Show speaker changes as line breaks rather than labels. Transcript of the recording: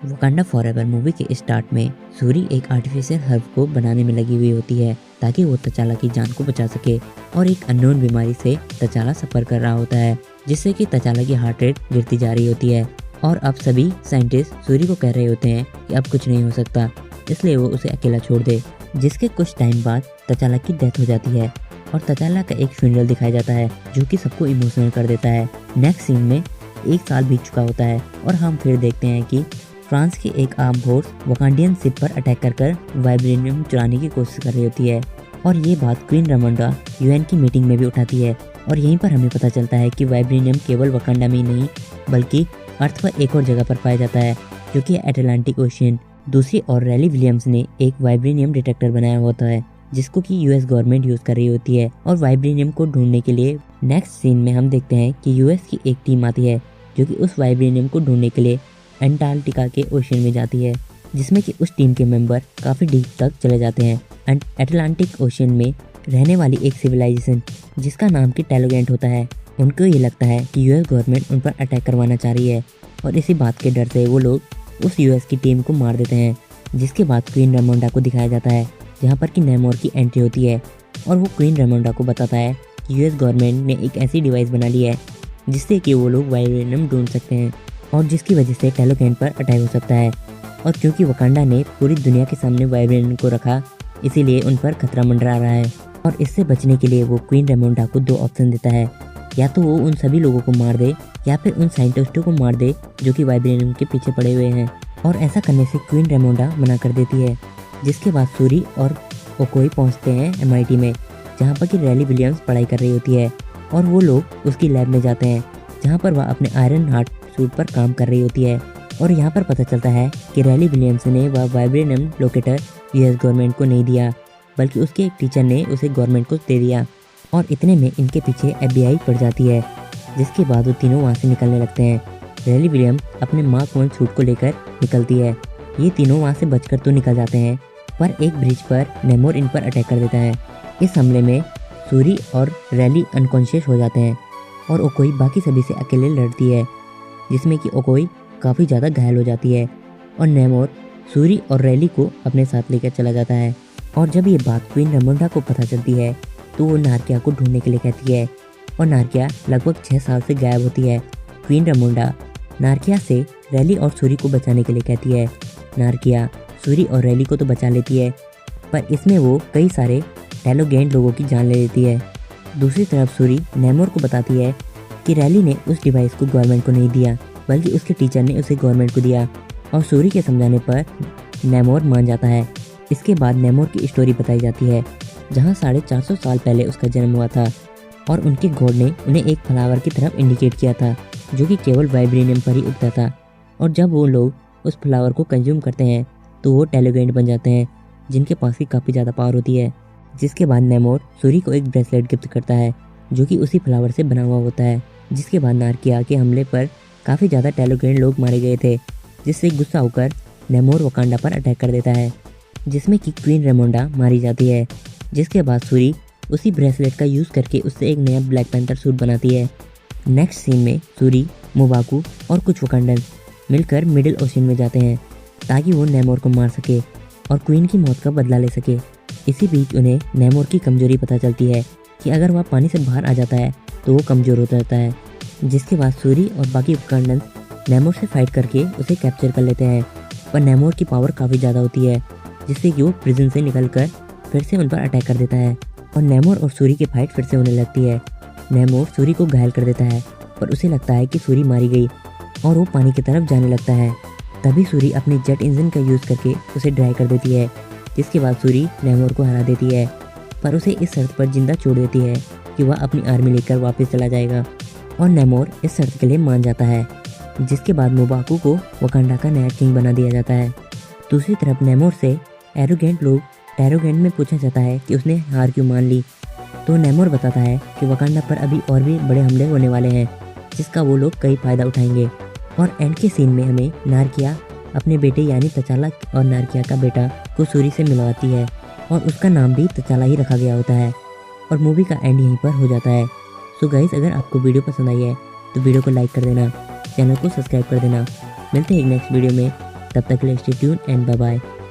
Wakanda forever movie के start में सूरी एक आर्टिफिशियल हर्ब को बनाने में लगी हुई होती है ताकि वो तचाला की जान को बचा सके और एक अननोन बीमारी से तचाला सफ़र कर रहा होता है जिससे कि तचाला की हार्ट रेट गिरती जा रही होती है। और अब सभी साइंटिस्ट सूरी को कह रहे होते हैं कि अब कुछ नहीं हो सकता, इसलिए वो उसे अकेला छोड़ दे। जिसके कुछ टाइम बाद तचाला की डेथ हो जाती है और तचाला का एक फ्यूनरल दिखाया जाता है जो कि सबको इमोशनल कर देता है। नेक्स्ट सीन में 1 साल बीत चुका होता है और हम फिर देखते हैं कि फ्रांस की एक आर्म फोर्स वकांडियन शिप पर अटैक कर वाइब्रेनियम चुराने की कोशिश कर रही होती है। और ये बात क्वीन रामोंडा यूएन की मीटिंग में भी उठाती है और यहीं पर हमें पता चलता है कि वाइब्रेनियम केवल वकांडा में ही नहीं बल्कि अर्थ पर एक और जगह पर पाया जाता है जो कि अटलांटिक ओशियन। दूसरी ओर रैली विलियम्स ने एक वाइब्रेनियम डिटेक्टर बनाया होता है जिसको कि यूएस गवर्नमेंट यूज कर रही होती है और वाइब्रेनियम को ढूंढने के लिए नेक्स्ट सीन में हम देखते हैं कि यूएस की एक टीम आती है जो कि उस वाइब्रेनियम को ढूंढने के लिए अंटार्कटिका के ओशियन में जाती है, जिसमें कि उस टीम के मेंबर काफ़ी डीप तक चले जाते हैं। एंड अटलांटिक ओशियन में रहने वाली एक सिविलाइजेशन जिसका नाम कि टैलोगेंट होता है, उनको ये लगता है कि यूएस गवर्नमेंट उन पर अटैक करवाना चाह रही है और इसी बात के डर से वो लोग उस यूएस की टीम को मार देते हैं। जिसके बाद क्वीन रामोंडा को दिखाया जाता है जहाँ पर कि नेमोर की एंट्री होती है और वो क्वीन रामोंडा को बताता है कि यूएस गवर्नमेंट ने एक ऐसी डिवाइस बना ली है जिससे कि वो लोग वाइब्रेनियम ढूंढ सकते हैं और जिसकी वजह से टैलोगेंट पर अटैक हो सकता है। और क्योंकि वकांडा ने पूरी दुनिया के सामने वाइब्रेनियम को रखा इसीलिए उन पर खतरा मंडरा रहा है और इससे बचने के लिए वो क्वीन रामोंडा को 2 ऑप्शन देता है, या तो वो उन सभी लोगों को मार दे या फिर उन साइंटिस्टों को मार दे जो कि वाइब्रेनियम के पीछे पड़े हुए हैं। और ऐसा करने से क्वीन रामोंडा मना कर देती है। जिसके बाद सूरी और ओकोई पहुंचते हैं एमआईटी में जहां पर कि रैली विलियम्स पढ़ाई कर रही होती है और वो लोग उसकी लैब में जाते हैं जहां पर वह अपने आयरन हार्ट सूट पर काम कर रही होती है। और यहाँ पर पता चलता है कि रैली विलियम्स ने वह वाइब्रेनियम लोकेटर यूएस गवर्नमेंट को नहीं दिया बल्कि उसके एक टीचर ने उसे गवर्नमेंट को दे दिया। और इतने में इनके पीछे एफबीआई पड़ जाती है जिसके बाद वो तीनों वहाँ से निकलने लगते हैं। रैली विलियम्स अपने मार्क 1 सूट को लेकर निकलती है। ये तीनों वहाँ से बचकर तो निकल जाते हैं पर एक ब्रिज पर नेमोर इन पर अटैक कर देता है। इस हमले में सूरी और रैली अनकॉन्शियस हो जाते हैं और ओकोई बाकी सभी से अकेले लड़ती है जिसमें कि ओकोई काफ़ी ज़्यादा घायल हो जाती है और नेमोर सूरी और रैली को अपने साथ लेकर चला जाता है। और जब ये बात क्वीन रामोंडा को पता चलती है तो वो नारकिया को ढूंढने के लिए कहती है और नारकिया लगभग 6 साल से गायब होती है। क्वीन रामोंडा नारकिया से रैली और सूरी को बचाने के लिए कहती है। नारकिया सूरी और रैली को तो बचा लेती है पर इसमें वो कई सारे टैलोगेंट लोगों की जान ले लेती है। दूसरी तरफ सूरी नेमोर को बताती है कि रैली ने उस डिवाइस को गवर्नमेंट को नहीं दिया बल्कि उसके टीचर ने उसे गवर्नमेंट को दिया और सूरी के समझाने पर नेमोर मान जाता है। इसके बाद नेमोर की स्टोरी बताई जाती है जहां 450 साल पहले उसका जन्म हुआ था और उनके गॉड ने उन्हें एक फ्लावर की तरफ इंडिकेट किया था जो कि केवल वाइब्रेनियम पर ही उगता था और जब वो लोग उस फ्लावर को कंज्यूम करते हैं तो वो टैलोगेंट बन जाते हैं जिनके पास भी काफ़ी ज़्यादा पावर होती है। जिसके बाद नेमोर सूरी को एक ब्रेसलेट गिफ्ट करता है जो कि उसी फ्लावर से बना हुआ होता है। जिसके बाद नारकिया के हमले पर काफ़ी ज़्यादा टैलोगेंट लोग मारे गए थे जिससे गुस्सा होकर नेमोर वकांडा पर अटैक कर देता है जिसमें कि क्वीन रामोंडा मारी जाती है। जिसके बाद सूरी उसी ब्रेसलेट का यूज़ करके उससे एक नया ब्लैक पैंथर सूट बनाती है। नेक्स्ट सीन में सूरी, मोबाकू और कुछ वकांडन मिलकर मिडिल ओशन में जाते हैं ताकि वो नेमोर को मार सके और क्वीन की मौत का बदला ले सके। इसी बीच उन्हें नेमोर की कमजोरी पता चलती है कि अगर वह पानी से बाहर आ जाता है तो वो कमज़ोर हो जाता है। जिसके बाद सूरी और बाकी वकांडन नेमोर से फाइट करके उसे कैप्चर कर लेते हैं पर नेमोर की पावर काफ़ी ज़्यादा होती है जिससे कि वो प्रिजन से निकलकर फिर से उन पर अटैक कर देता है और नेमोर और सूरी की फाइट फिर से होने लगती है। नेमोर सूरी को घायल कर देता है पर उसे लगता है कि सूरी मारी गई और वो पानी की तरफ जाने लगता है। तभी सूरी अपनी जेट इंजन का यूज़ करके उसे ड्राई कर देती है। जिसके बाद सूरी नेमोर को हरा देती है पर उसे इस शर्त पर जिंदा छोड़ देती है कि वह अपनी आर्मी लेकर वापस चला जाएगा और नेमोर इस शर्त के लिए मान जाता है। जिसके बाद मोबाकू को वकांडा का नया किंग बना दिया जाता है। दूसरी तरफ नेमोर से एरोगेंट लोग टैरोगेंट में पूछा जाता है कि उसने हार क्यों मान ली तो नेमोर बताता है कि वकांडा पर अभी और भी बड़े हमले होने वाले हैं जिसका वो लोग कई फ़ायदा उठाएंगे। और एंड के सीन में हमें नारकिया अपने बेटे यानी तचाला और नारकिया का बेटा को सूरी से मिलवाती है और उसका नाम भी तचाला ही रखा गया होता है और मूवी का एंड यहीं पर हो जाता है। सो गाइस, अगर आपको वीडियो पसंद आई है तो वीडियो को लाइक कर देना, चैनल को सब्सक्राइब कर देना। मिलते हैं एक नेक्स्ट वीडियो में, तब तक के लिए stay tune and bye bye.